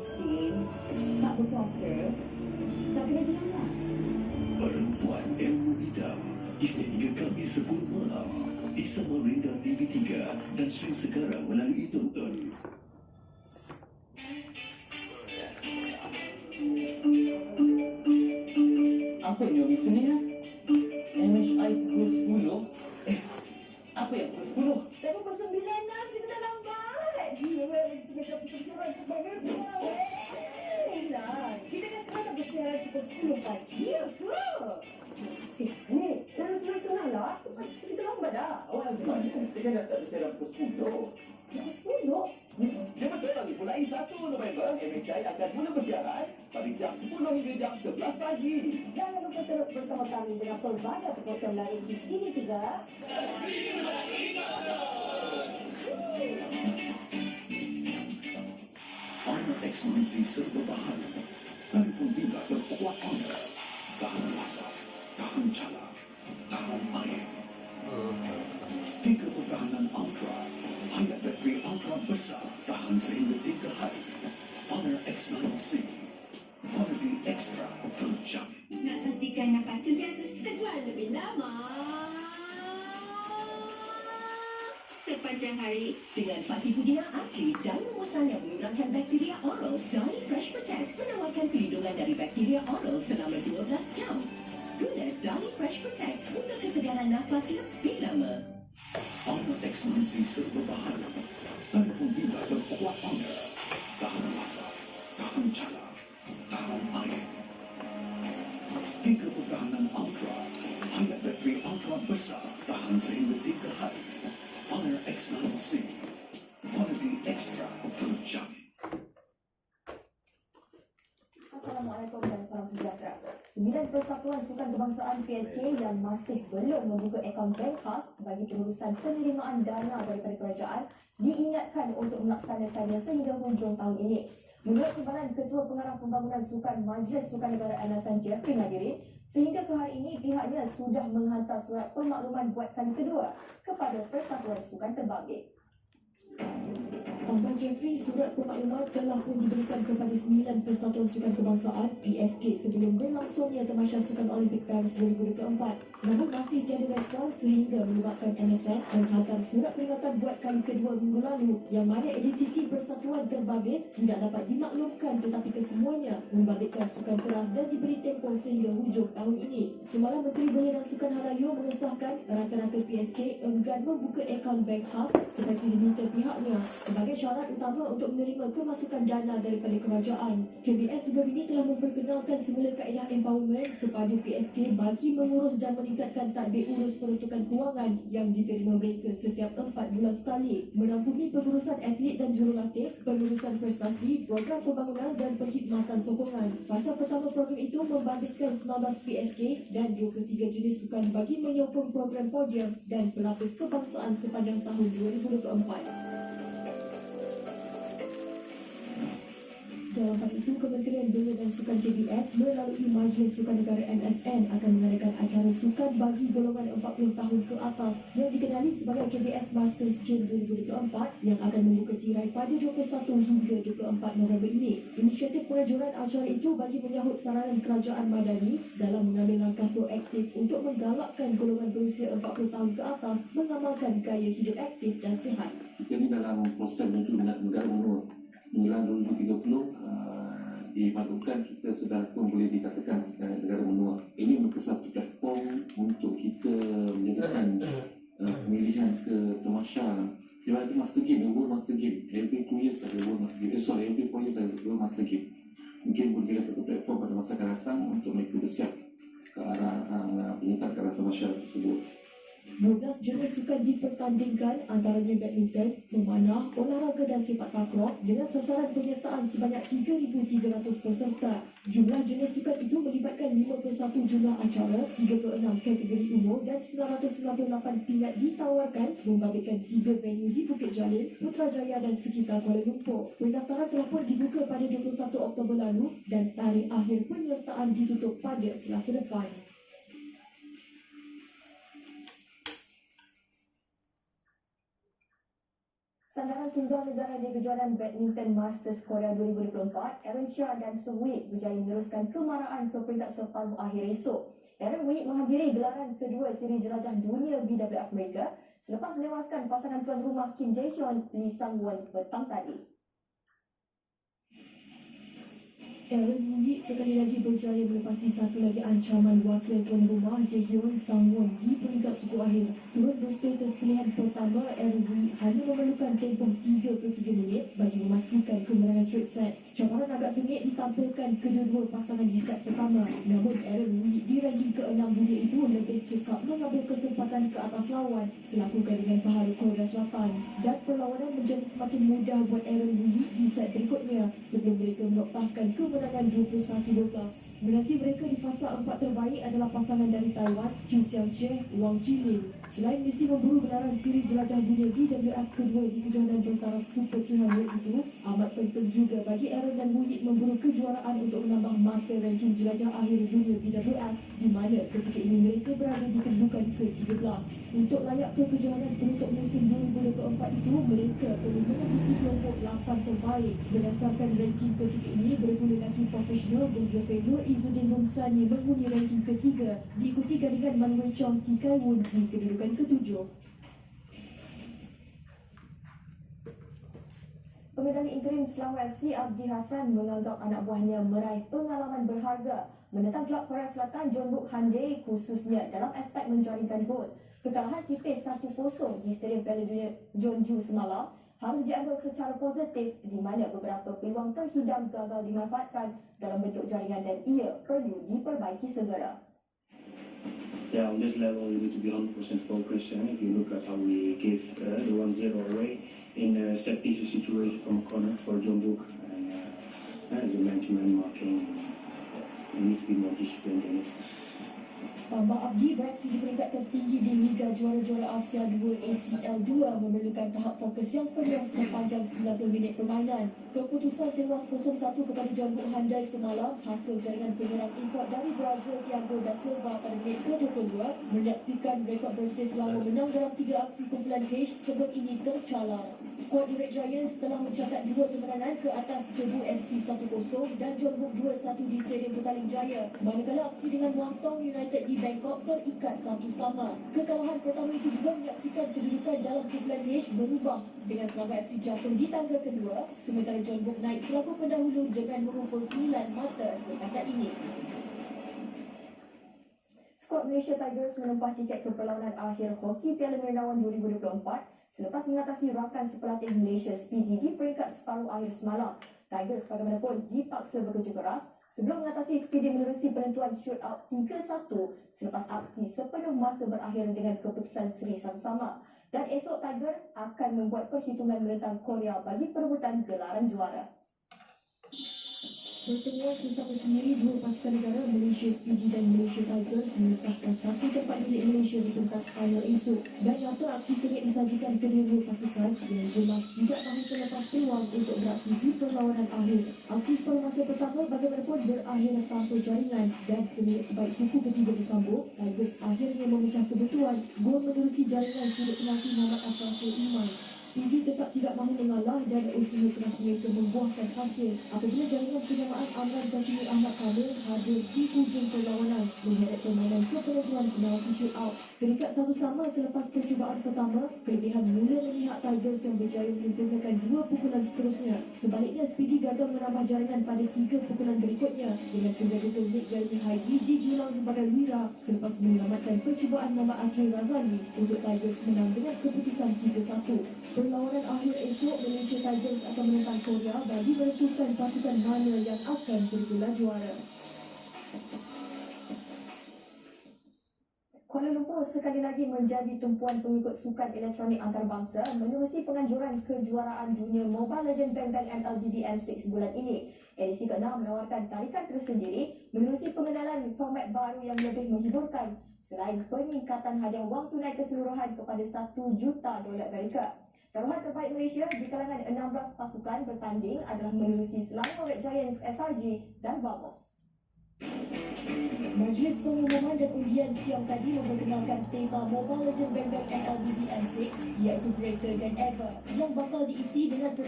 miskin, tak berkuasa, tak kena dianggap. Perempuan Ilmu Hitam Isnin hingga Khamis 10 malam di Samarinda TV3 dan stream sekarang melalui Tonton. Apa yang ni sebenarnya? MHI pukul 10? Apa yang pukul 10? Dah pukul 9 dah, kita dah lambat. Gila, mesti kita pukul siaran pukul berapa? Lah, kita kan sekarang dah bersiaran pukul 10 pagi ke? Ni, dah 11.30 lah. Cepat kita lambat dah. Awak mana? Kita kan dah start bersiaran pukul 10. Pukul 10? Dia betul lagi mulai 1 November, MHI akan mula bersiaran pada jam 10 hingga jam 11 pagi. Jangan lupa terus bersama kami dengan pelbagai perkongsian lain di TV3. Honor X9C serba bahan. Telefon pintar berkuat Honor. Tahan rasa, tahan cala, tahan air. 3 pertahanan Ultra. Hanya bateri Ultra besar tahan sehingga 3 hari. Honor X9C. Quality extra terjamin. Nak pastikan nafas sentiasa segar lebih lama sepanjang hari. Dengan Fatih Pudina asli dan rumusan yang mengurangkan bakteria oral, Dali Fresh Protect menawarkan perlindungan dari bakteria oral selama 12 jam. Guna Dali Fresh Protect untuk kesegaran nafas lebih lama. Honor X9C serba bahan. Telefon pintar berkuat Honor. Tahan rasa, tahan cala, tahan air. 3 pertahanan Ultra. Hanya bateri Ultra besar tahan sehingga 3 hari. Honor X9C. Quality extra terjamin. Assalamualaikum dan salam sejahtera. 9 Persatuan Sukan Kebangsaan PSK yang masih belum membuka akaun bank khas bagi pengurusan penerimaan dana daripada kerajaan diingatkan untuk melaksanakannya sehingga hujung tahun ini. Menurut timbalan Ketua Pengarah Pembangunan Sukan Majlis Sukan Negara Anasan Jeffrey Nagiri, sehingga ke hari ini pihaknya sudah menghantar surat pemakluman buat kali kedua kepada Persatuan Sukan Terbabit. Abang Jeffrey, surat pemakluman telah pun diberikan kepada 9 Persatuan Sukan Kebangsaan PSK sebelum berlangsungnya Tamasya Sukan Olimpik Paris 2024. Namun masih tiada respon sehingga menyebabkan MSF menghantar surat peringatan buat kali kedua minggu lalu yang mana identiti Persatuan Terbabit tidak dapat dimaklumkan tetapi kesemuanya membabitkan sukan keras dan diberi tempoh sehingga hujung tahun ini. Semalam Menteri Belia dan Sukan Harayu mengesahkan rata-rata PSK enggan membuka akaun bank khas seperti diminta pihaknya sebagai syarat utama untuk menerima kemasukan dana daripada kerajaan. KBS sebelum ini telah memperkenalkan semula kaedah empowerment kepada PSK bagi mengurus dan meningkatkan tadbir urus peruntukan kewangan yang diterima mereka setiap 4 bulan sekali, merangkumi pengurusan atlet dan jurulatih, pengurusan prestasi, program pembangunan dan perkhidmatan sokongan. Fasa pertama program itu membabitkan 19 PSK dan 23 jenis sukan bagi menyokong program podium dan pelapis kebangsaan sepanjang tahun 2024. Dalam hal itu, Kementerian Belia dan Sukan KBS melalui Majlis Sukan Negara MSN akan mengadakan acara sukan bagi golongan 40 tahun ke atas yang dikenali sebagai KBS Masters Game 2024 yang akan membuka tirai pada 21 hingga 24 November ini. Inisiatif pengajuran acara itu bagi menyahut saranan kerajaan Madani dalam mengambil langkah proaktif untuk menggalakkan golongan berusia 40 tahun ke atas mengamalkan gaya hidup aktif dan sihat. Kita ni dalam proses menuju negara menua. Menjelang 2030 dimaklumkan kita sudah pun boleh dikatakan sebagai negara menua. Ini merupakan satu platform untuk kita menjadikan pemilihan ke Tamasya. Dia ada Master Game, World Master Game. Every 2 years ada World Master Game. Every 4 years ada World Master Game. Mungkin boleh jadi satu platform pada masa akan datang untuk mereka bersiap ke arah penyertaan ke arah Tamasya tersebut. 12 jenis sukan dipertandingkan antaranya badminton, memanah, olahraga dan sepak takraw dengan sasaran penyertaan sebanyak 3,300 peserta. Jumlah jenis sukan itu melibatkan 51 jumlah acara, 36 kategori umur dan 998 pingat ditawarkan membabitkan 3 venue di Bukit Jalil, Putrajaya dan sekitar Kuala Lumpur. Pendaftaran telah pun dibuka pada 21 Oktober lalu dan tarikh akhir penyertaan ditutup pada Selasa depan. Sandaran tunggal negara di kejuaraan badminton Masters Korea 2024, Aaron Chia dan Sung Wei berjaya meneruskan kemaraan ke peringkat separuh akhir esok. Aaron Wei menghampiri gelaran kedua siri jelajah dunia BWF mereka selepas menewaskan pasangan tuan rumah Kim Jae-hyun Lee Sang-won petang tadi. Aaron Wei sekali lagi berjaya melepasi satu lagi ancaman wakil tuan rumah Jae-hyun Sang-won di peringkat suku akhir. Turut berstatus pilihan pertama, Aaron Wei hanya memerlukan tempoh 3/3 minit bagi memastikan kemenangan straight set. Cabaran agak sengit ditampilkan kedua-dua pasangan di set pertama. Namun Aaron Wei di ranking ke-6 dunia itu lebih cekap mengambil kesempatan ke atas lawan selaku gandingan baharu Korea Selatan. Dan perlawanan menjadi semakin mudah buat Aaron Wei di set berikutnya sebelum mereka menoktahkan kemenangan 21-12. Menanti mereka di fasa 4 terbaik adalah pasangan dari Taiwan, Chu Xiangche, Wang Jilin. Selain misi memburu gelaran siri jelajah dunia BWF kedua di kejohanan bertaraf Super 300 itu, amat penting juga bagi Aaron dan Wei memburu kejuaraan untuk menambah markah ranking jelajah akhir dunia BWF di mana ketika ini mereka berada di kedudukan ke-13. Untuk layak ke kejohanan penutup musim 2024 itu, mereka perlu menembus kelompok 8 terbaik. Berdasarkan ranking ketika ini, berbulu lelaki profesional Gezefe Nur Izzuddin Humsani menghuni ranking ketiga, diikuti gandingan Man Wei Chong Ti Kai Wun di kedudukan ke-7. Pemedali interim Selangor FC Abdi Hassan menganggap anak buahnya meraih pengalaman berharga menentang kelab Korea Selatan Jeonbuk Hyundai khususnya dalam aspek menjaringkan gol. Kekalahan tipis 1-0 di Stadium Piala Dunia Jeonju semalam harus diambil secara positif di mana beberapa peluang terhidang gagal dimanfaatkan dalam bentuk jaringan dan ia perlu diperbaiki segera. Yeah, on this level you need to be 100% focused, and if you look at how we gave the 1-0 away in a set piece situation from a corner for Jeonbuk, and as a man-to-man marking, you need to be more disciplined in it. Tambah Abdi beraksi di peringkat tertinggi di Liga Juara-Juara Asia 2 ACL 2 memerlukan tahap fokus yang penuh sepanjang 90 minit permainan. Keputusan tewas 0-1 kepada Jeonbuk Hyundai semalam hasil jaringan penyerang import dari Brazil Thiago da Silva pada minit ke-22 menyaksikan rekod bersih Selangor menang dalam 3 aksi kumpulan H sebelum ini tercalar. Skuad The Red Giants telah mencatat 2 kemenangan ke atas Cebu FC 1-0 dan Jeonbuk 2-1 di Stadium Petaling Jaya, manakala aksi dengan Muangthong United di Bangkok terikat 1-1. Kekalahan pertama itu juga menyaksikan kedudukan dalam kumpulan H berubah dengan Selangor FC jatuh di tangga kedua sementara Jeonbuk naik selaku pendahulu dengan mengumpul 9 mata setakat ini. Skuad Malaysia Tigers menempah tiket ke perlawanan akhir Hoki Piala Merendawan 2024 selepas mengatasi rakan sepelatih Malaysia Speedy di peringkat separuh akhir semalam. Tigers bagaimanapun dipaksa bekerja keras sebelum mengatasi Speedy menerusi penentuan shootout 3-1 selepas aksi sepenuh masa berakhir dengan keputusan seri satu sama. Dan esok Tigers akan membuat perhitungan menentang Korea bagi perebutan gelaran juara. Pertemuan sesama sendiri dua pasukan negara Malaysia Speedy dan Malaysia Tigers mengesahkan satu tempat milik Malaysia di pentas final esok dan nyata aksi sengit disajikan kedua-dua pasukan yang jelas tidak mahu terlepas peluang untuk beraksi di perlawanan akhir. Aksi separuh masa pertama bagaimanapun berakhir tanpa jaringan dan seminit sebaik suku ketiga bersambung, Tigers akhirnya memecah kebetulan gol menerusi jaringan sudut penalti Muhammad Ashraful Iman. Speedy tetap tidak mahu mengalah dan usaha keras mereka membuahkan hasil apabila jaringan penyamaan Amran Kashmir Ahmad Kamil hadir di hujung perlawanan mengheret permainan ke penentuan penalti shootout. Peringkat satu sama selepas percubaan pertama, kelebihan mula memihak Tigers yang berjaya menyempurnakan 2 pukulan seterusnya. Sebaliknya, Speedy gagal menambah jaringan pada 3 pukulan berikutnya dengan penjaga teknik Jeremy Haidi dijulang sebagai wira selepas menyelamatkan percubaan Muhammad Asri Razali untuk Tigers menang dengan keputusan 3-1. Perlawanan akhir esok Malaysia Tigers akan menentang Korea bagi menentukan pasukan mana yang akan bergelar juara. Kuala Lumpur sekali lagi menjadi tumpuan pengikut sukan elektronik antarabangsa menerusi penganjuran kejuaraan dunia Mobile Legends Bang Bang MLBB M6 bulan ini. Edisi ke-6 menawarkan tarikan tersendiri menerusi pengenalan format baru yang lebih menghiburkan selain peningkatan hadiah wang tunai keseluruhan kepada $1 juta Amerika. Taruhan terbaik Malaysia di kalangan 16 pasukan bertanding adalah menerusi Selangor Red Giants SRG dan Vamos. Majlis Pengumuman dan Undian siang tadi memperkenalkan tema Mobile Legends Vanguard MLBB M6 iaitu Greater Than Ever yang bakal diisi dengan